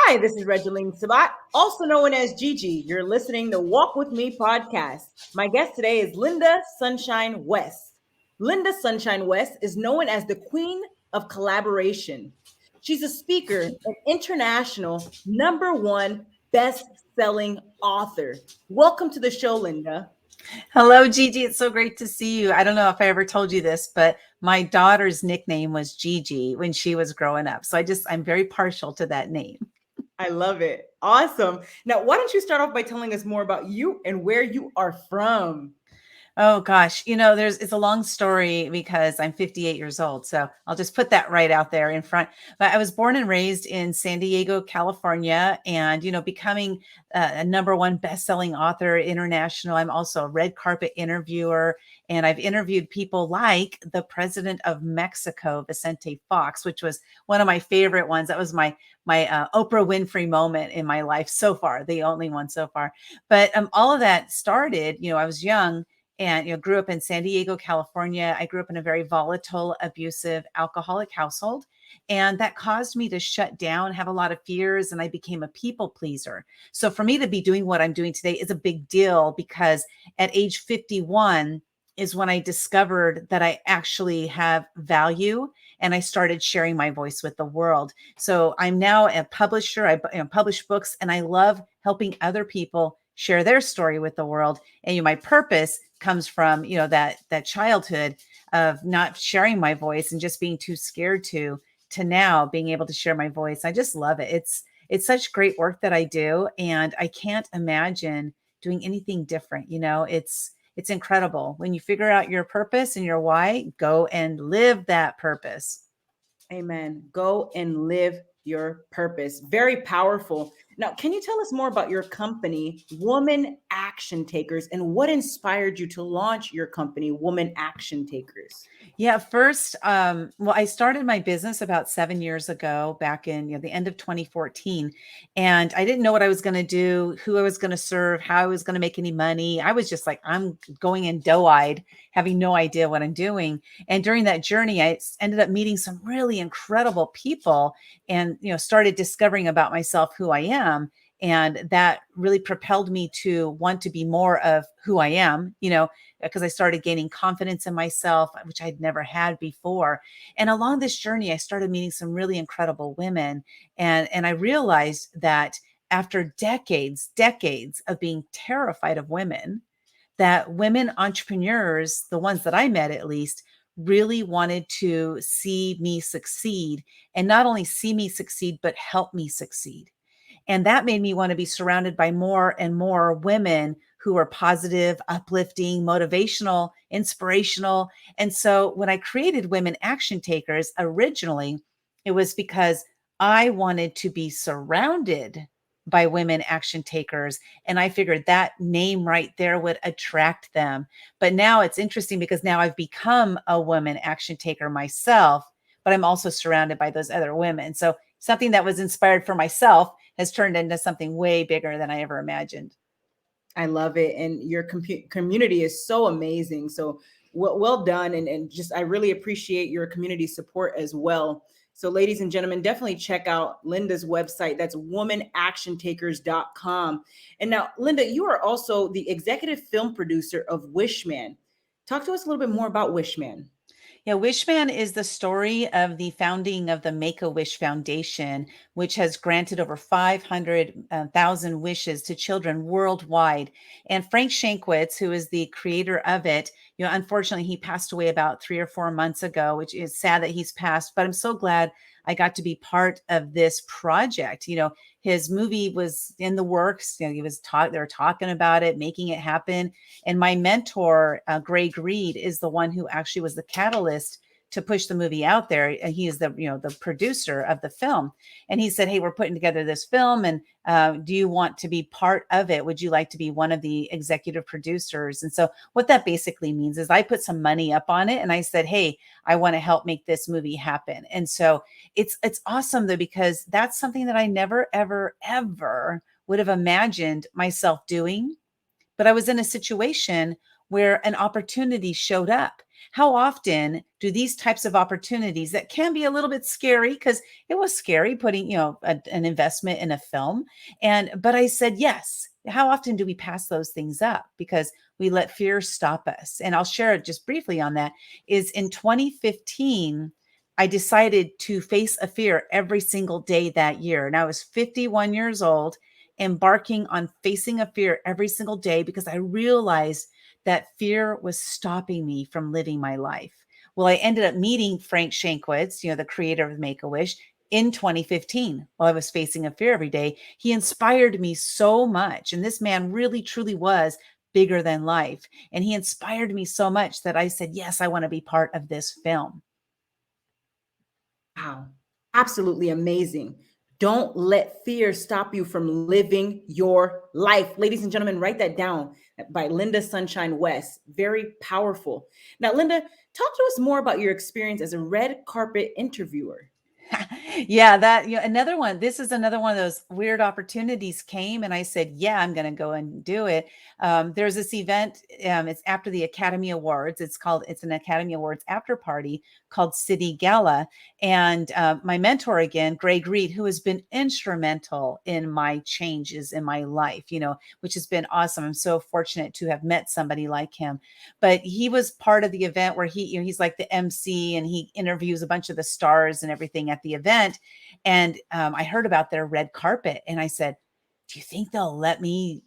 Hi, this is Lynda Sabbat, also known as Gigi. You're listening to Walk With Me podcast. My guest today is Lynda Sunshine West. Lynda Sunshine West is known as the Queen of Collaboration. She's a speaker and international #1 best-selling author. Welcome to the show, Lynda. Hello, Gigi. It's so great to see you. I don't know if I ever told you this, but my daughter's nickname was Gigi when she was growing up. So I'm very partial to that name. I love it. Awesome. Now, why don't you start off by telling us more about you and where you are from? Oh gosh, it's a long story because I'm 58 years old. So I'll just put that right out there in front. But I was born and raised in San Diego, California, and becoming a #1 best-selling author international. I'm also a red carpet interviewer, and I've interviewed people like the president of Mexico, Vicente Fox, which was one of my favorite ones. That was my Oprah Winfrey moment in my life so far, the only one so far. But all of that started, I was young and grew up in San Diego, California. I grew up in a very volatile, abusive, alcoholic household, and that caused me to shut down, have a lot of fears, and I became a people pleaser. So for me to be doing what I'm doing today is a big deal because at age 51 is when I discovered that I actually have value, and I started sharing my voice with the world. So I'm now a publisher. I publish books, and I love helping other people share their story with the world. And my purpose comes from that childhood of not sharing my voice and just being too scared to now being able to share my voice. I just love it. It's such great work that I do, and I can't imagine doing anything different. It's incredible when you figure out your purpose and your why. Go and live that purpose. Amen. Go and live your purpose. Very powerful. Now, can you tell us more about your company, Woman Action Takers, and what inspired you to launch your company, Woman Action Takers? Yeah, first, well, I started my business about 7 years ago, back in the end of 2014, and I didn't know what I was going to do, who I was going to serve, how I was going to make any money. I was just like, I'm going in doe-eyed, having no idea what I'm doing. And during that journey, ended up meeting some really incredible people, and started discovering about myself who I am. And that really propelled me to want to be more of who I am, because I started gaining confidence in myself, which I'd never had before. And along this journey, I started meeting some really incredible women. And I realized that after decades of being terrified of women, that women entrepreneurs, the ones that I met at least, really wanted to see me succeed, and not only see me succeed, but help me succeed. And that made me want to be surrounded by more and more women who are positive, uplifting, motivational, inspirational. And so when I created Women Action Takers, originally, it was because I wanted to be surrounded by women action takers. And I figured that name right there would attract them. But now it's interesting because now I've become a woman action taker myself, but I'm also surrounded by those other women. So something that was inspired for myself has turned into something way bigger than I ever imagined. I love it. And your community is so amazing. So well done. And just, I really appreciate your community support as well. So ladies and gentlemen, definitely check out Lynda's website. That's womanactiontakers.com. And now, Lynda, you are also the executive film producer of Wishman. Talk to us a little bit more about Wishman. Yeah, Wishman is the story of the founding of the Make-A-Wish Foundation, which has granted over 500,000 wishes to children worldwide. And Frank Shankwitz, who is the creator of it, unfortunately, he passed away about 3 or 4 months ago, which is sad that he's passed, but I'm so glad I got to be part of this project. His movie was in the works. They were talking about it, making it happen. And my mentor, Greg Reed, is the one who actually was the catalyst to push the movie out there. And he is the producer of the film. And he said, "Hey, we're putting together this film, and do you want to be part of it? Would you like to be one of the executive producers?" And so what that basically means is I put some money up on it, and I said, "Hey, I want to help make this movie happen." And so it's awesome though, because that's something that I never, ever, ever would have imagined myself doing. But I was in a situation where an opportunity showed up. How often do these types of opportunities that can be a little bit scary, because it was scary putting, an investment in a film. But I said, yes. How often do we pass those things up because we let fear stop us? And I'll share it just briefly on that is in 2015, I decided to face a fear every single day that year. And I was 51 years old, embarking on facing a fear every single day because I realized that fear was stopping me from living my life. Well, I ended up meeting Frank Shankwitz, the creator of Make-A-Wish, in 2015 while I was facing a fear every day. He inspired me so much. And this man really, truly was bigger than life. And he inspired me so much that I said, yes, I want to be part of this film. Wow. Absolutely amazing. Don't let fear stop you from living your life. Ladies and gentlemen, write that down by Lynda Sunshine West. Very powerful. Now, Lynda, talk to us more about your experience as a red carpet interviewer. Yeah, that, another one. This is another one of those weird opportunities came, and I said, yeah, I'm going to go and do it. There's this event. It's after the Academy Awards. It's an Academy Awards after party called City Gala. And my mentor again, Greg Reed, who has been instrumental in my changes in my life, which has been awesome. I'm so fortunate to have met somebody like him. But he was part of the event where he's like the MC, and he interviews a bunch of the stars and everything at the event. And I heard about their red carpet, and I said, do you think they'll let me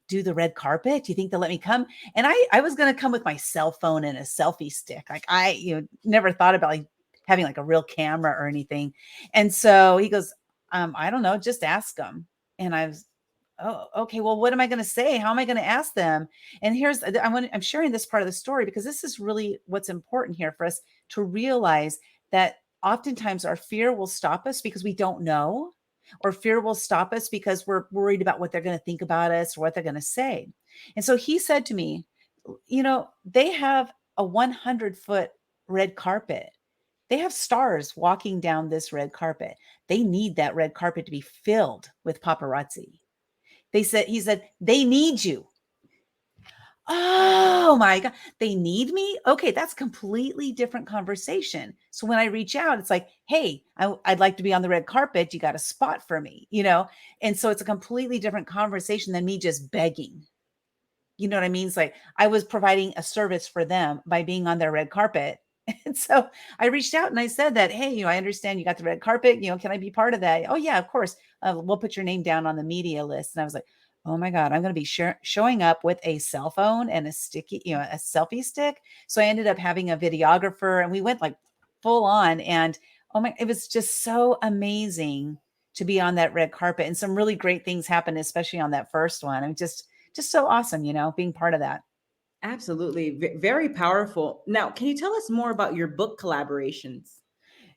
do the red carpet? Do you think they'll let me come? And I was going to come with my cell phone and a selfie stick. Like I never thought about like having like a real camera or anything. And so he goes, I don't know, just ask them. And I was, oh, okay. Well, what am I going to say? How am I going to ask them? And I'm sharing this part of the story because this is really what's important here for us to realize that oftentimes our fear will stop us because we don't know, or fear will stop us because we're worried about what they're going to think about us or what they're going to say. And so he said to me, they have a 100-foot red carpet. They have stars walking down this red carpet. They need that red carpet to be filled with paparazzi. He said, they need you. Oh my God, they need me? Okay, that's completely different conversation. So when I reach out, it's like, hey, I'd like to be on the red carpet. You got a spot for me, And so it's a completely different conversation than me just begging. You know what I mean? It's like I was providing a service for them by being on their red carpet. And so I reached out and I said that, hey, I understand you got the red carpet. Can I be part of that? Oh, yeah, of course. We'll put your name down on the media list. And I was like, oh my God, I'm going to be showing up with a cell phone and a sticky, a selfie stick. So I ended up having a videographer and we went like full on. And it was just so amazing to be on that red carpet. And some really great things happened, especially on that first one. I'm just so awesome, being part of that. Absolutely. Very powerful. Now, can you tell us more about your book collaborations?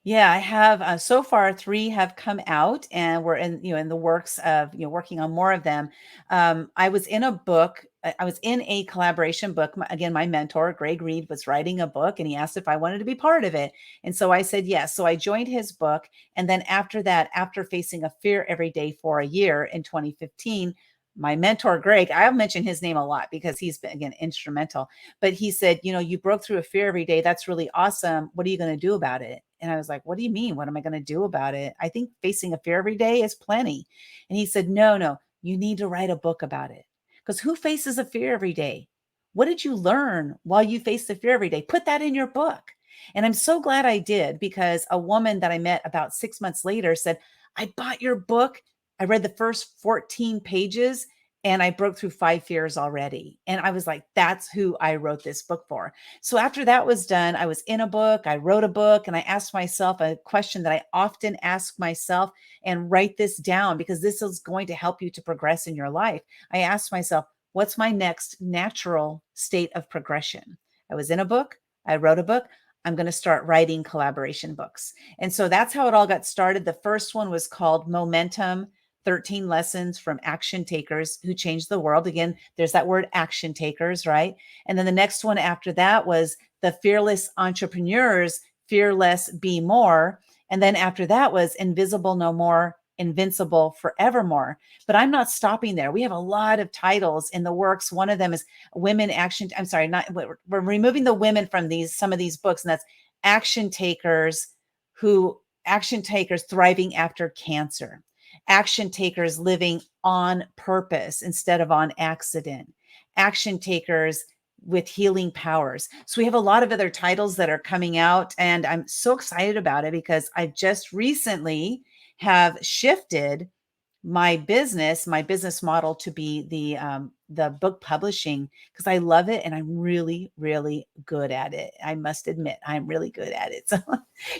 Yeah, I have so far 3 have come out, and we're in the works of working on more of them. I was in a book. I was in a collaboration book. Again, my mentor Greg Reed was writing a book, and he asked if I wanted to be part of it, and so I said yes. So I joined his book, and then after that, after facing a fear every day for a year in 2015. My mentor, Greg, I'll mention his name a lot because he's been, again, instrumental. But he said, you broke through a fear every day. That's really awesome. What are you going to do about it? And I was like, what do you mean? What am I going to do about it? I think facing a fear every day is plenty. And he said, no, you need to write a book about it. Because who faces a fear every day? What did you learn while you faced the fear every day? Put that in your book. And I'm so glad I did, because a woman that I met about 6 months later said, I bought your book. I read the first 14 pages and I broke through 5 fears already. And I was like, that's who I wrote this book for. So after that was done, I was in a book, I wrote a book, and I asked myself a question that I often ask myself, and write this down because this is going to help you to progress in your life. I asked myself, what's my next natural state of progression? I was in a book, I wrote a book. I'm going to start writing collaboration books. And so that's how it all got started. The first one was called Momentum, 13 Lessons from Action Takers Who Changed the World. Again, there's that word action takers, right? And then the next one after that was The Fearless Entrepreneurs, Fear Less, Be More. And then after that was Invisible No More, invincible forevermore. But I'm not stopping there. We have a lot of titles in the works. One of them is women action. I'm sorry, not we're removing the women from some of these books, and that's action takers action takers thriving after cancer, action takers living on purpose instead of on accident, action takers with healing powers. So we have a lot of other titles that are coming out, and I'm so excited about it because I just recently have shifted my business model to be the book publishing, because I love it and I'm really, really good at it. I must admit, I'm really good at it. So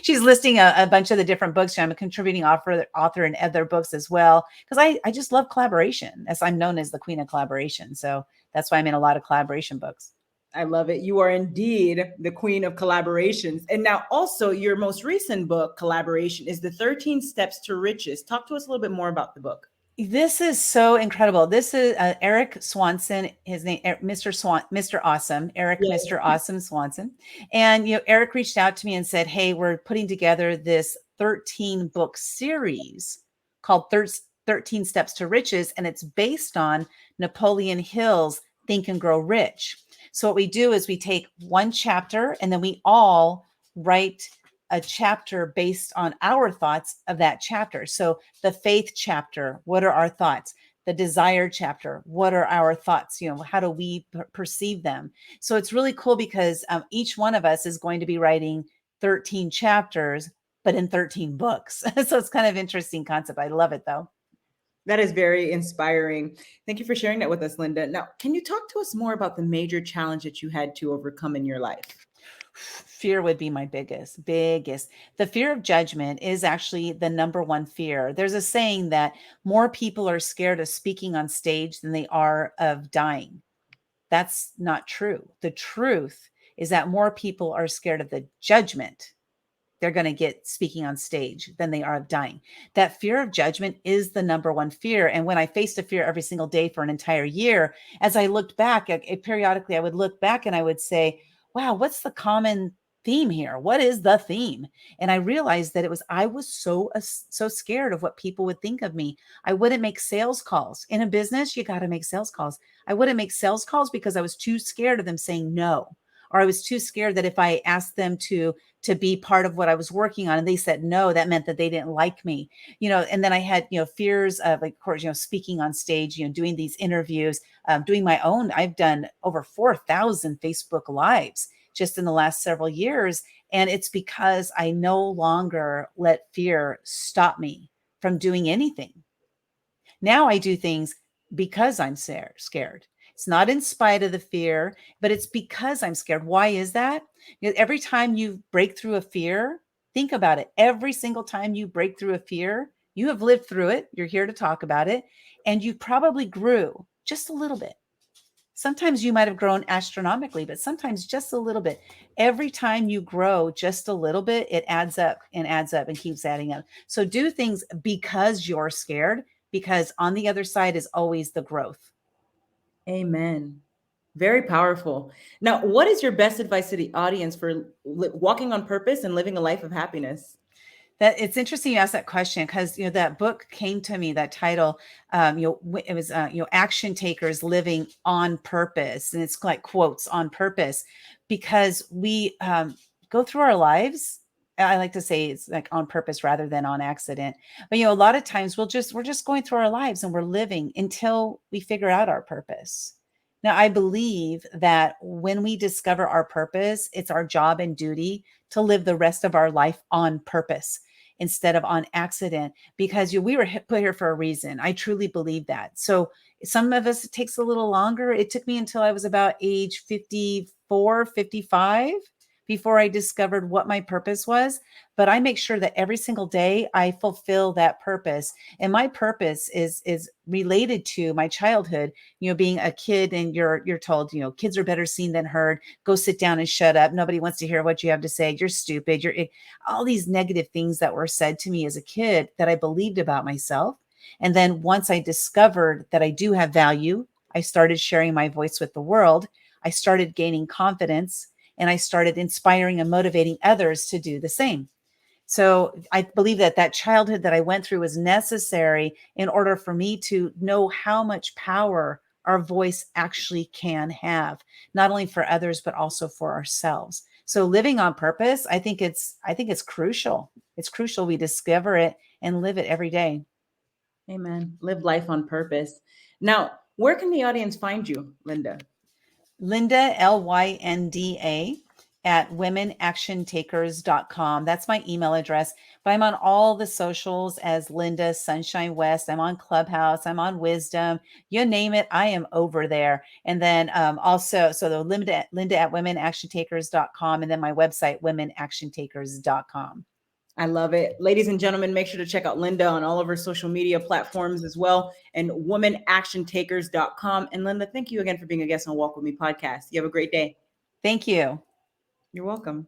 she's listing a bunch of the different books. I'm a contributing author in other books as well, because I just love collaboration, as I'm known as the queen of collaboration. So that's why I'm in a lot of collaboration books. I love it. You are indeed the queen of collaborations. And now also your most recent book, Collaboration, is the 13 Steps to Riches. Talk to us a little bit more about the book. This is so incredible. This is Eric Swanson, his name, Mr. Awesome, Eric, Yes. Mr. Awesome Swanson. And, Eric reached out to me and said, hey, we're putting together this 13 book series called 13 Steps to Riches. And it's based on Napoleon Hill's Think and Grow Rich. So what we do is we take one chapter and then we all write a chapter based on our thoughts of that chapter. So the faith chapter, what are our thoughts? The desire chapter, what are our thoughts? How do we perceive them? So it's really cool because each one of us is going to be writing 13 chapters, but in 13 books. So it's kind of interesting concept. I love it though. That is very inspiring. Thank you for sharing that with us, Lynda. Now, can you talk to us more about the major challenge that you had to overcome in your life? Fear would be my biggest. The fear of judgment is actually the number one fear. There's a saying that more people are scared of speaking on stage than they are of dying. That's not true. The truth is that more people are scared of the judgment they're going to get speaking on stage than they are of dying. That fear of judgment is the number one fear. And when I faced a fear every single day for an entire year, as I looked back, periodically I would look back and I would say, wow, what's the common theme here? What is the theme? And I realized that I was so scared of what people would think of me. I wouldn't make sales calls. In a business, you got to make sales calls. I wouldn't make sales calls because I was too scared of them saying no. Or I was too scared that if I asked them to be part of what I was working on and they said no, that meant that they didn't like me, and then I had, fears of, like, of course, speaking on stage, doing these interviews, doing my own. I've done over 4,000 Facebook Lives just in the last several years. And it's because I no longer let fear stop me from doing anything. Now I do things because I'm scared. It's not in spite of the fear, but it's because I'm scared. Why is that? Because every time you break through a fear, think about it. Every single time you break through a fear, you have lived through it. You're here to talk about it. And you probably grew just a little bit. Sometimes you might have grown astronomically, but sometimes just a little bit. Every time you grow just a little bit, it adds up and keeps adding up. So do things because you're scared, because on the other side is always the growth. Amen. Very powerful. Now, what is your best advice to the audience for walking on purpose and living a life of happiness? That it's interesting you asked that question because that book came to me, that title. It was action takers living on purpose, and it's like quotes on purpose, because we go through our lives. I like to say it's like on purpose rather than on accident. But a lot of times we're just going through our lives and we're living until we figure out our purpose. Now, I believe that when we discover our purpose, it's our job and duty to live the rest of our life on purpose instead of on accident, because we were put here for a reason. I truly believe that. So some of us, it takes a little longer. It took me until I was about age 54, 55 before I discovered what my purpose was. But I make sure that every single day I fulfill that purpose. And my purpose is related to my childhood, being a kid, and you're told, kids are better seen than heard. Go sit down and shut up. Nobody wants to hear what you have to say. You're stupid. All these negative things that were said to me as a kid that I believed about myself. And then once I discovered that I do have value, I started sharing my voice with the world. I started gaining confidence, and I started inspiring and motivating others to do the same. So I believe that that childhood that I went through was necessary in order for me to know how much power our voice actually can have, not only for others, but also for ourselves. So living on purpose, I think it's crucial. It's crucial we discover it and live it every day. Amen. Live life on purpose. Now, where can the audience find you, Lynda? Lynda, Lynda at womenactiontakers.com. That's my email address. But I'm on all the socials as Lynda Sunshine West. I'm on Clubhouse. I'm on Wisdom. You name it, I am over there. And then also, so the Lynda at womenactiontakers.com, and then my website, womenactiontakers.com. I love it. Ladies and gentlemen, make sure to check out Lynda on all of her social media platforms as well, and womenactiontakers.com. And Lynda, thank you again for being a guest on Walk With Me podcast. You have a great day. Thank you. You're welcome.